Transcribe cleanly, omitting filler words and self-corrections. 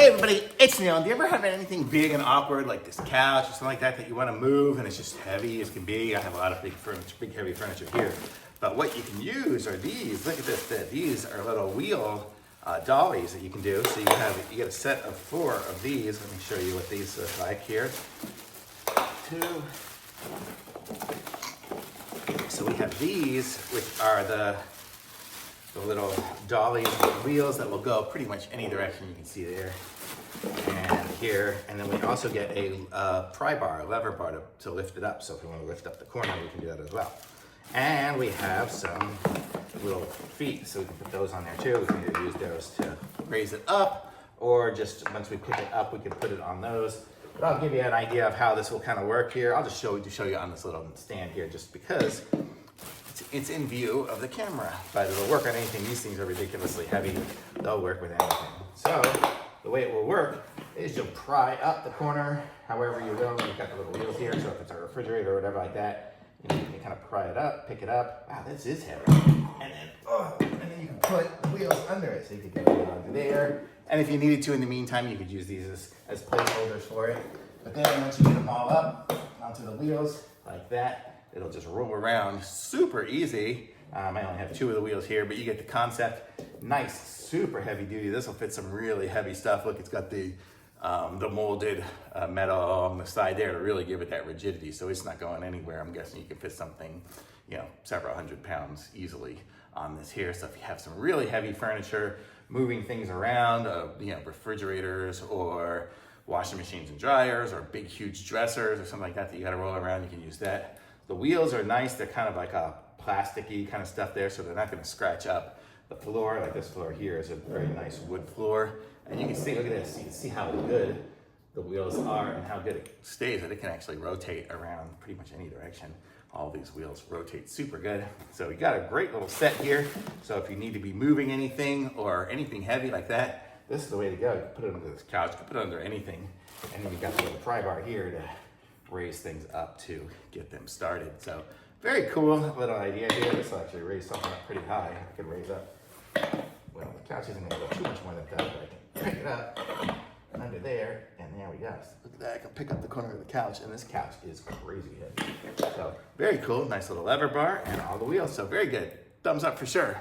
Hey everybody, it's Neil. Do you ever have anything big and awkward like this couch or something like that that you want to move and it's just heavy as can be? I have a lot of big furniture, big heavy furniture here. But what you can use are these. Look at this. These are little wheel dollies that you can do. So you get a set of 4 of these. Let me show you what these look like here. 2. So we have these, which are the little dollies with wheels that will go pretty much any direction. You can see there and here. And then we also get a pry bar, a lever bar to lift it up. So if we want to lift up the corner, we can do that as well. And we have some little feet, so we can put those on there too. We can either use those to raise it up, or just once we pick it up, we can put it on those. But I'll give you an idea of how this will kind of work here. I'll just show you on this little stand here, just because it's in view of the camera, but it'll work on anything. These things are ridiculously heavy. They'll work with anything. So the way it will work is you'll pry up the corner however you will. You've got the little wheels here, so if it's a refrigerator or whatever like that, you can kind of pry it up, pick it up. Wow, this is heavy. And then you can put the wheels under it, so you can get it under there. And if you needed to in the meantime, you could use these as placeholders for it. But then once you get them all up onto the wheels like that, it'll just roll around super easy. I only have 2 of the wheels here, but you get the concept. Nice, super heavy duty. This will fit some really heavy stuff. Look, it's got the molded metal on the side there to really give it that rigidity, so it's not going anywhere. I'm guessing you can fit something, several hundred pounds easily on this here. So if you have some really heavy furniture, moving things around, refrigerators or washing machines and dryers or big huge dressers or something like that you got to roll around, you can use that. The wheels are nice. They're kind of like a plasticky kind of stuff there, so they're not going to scratch up the floor. Like this floor here is a very nice wood floor. And you can see, look at this, you can see how good the wheels are and how good it stays, that it can actually rotate around pretty much any direction. All these wheels rotate super good. So we got a great little set here. So if you need to be moving anything or anything heavy like that, this is the way to go. You can put it under this couch, you can put it under anything. And then you got the little pry bar here to raise things up to get them started. So very cool little idea here. This will actually raise something up pretty high. I could raise up, well, the couch isn't gonna go too much more than that, but I can pick it up under there, and there we go. So look at that, I can pick up the corner of the couch, and this couch is crazy heavy. So very cool, nice little lever bar and all the wheels, so very good. Thumbs up for sure.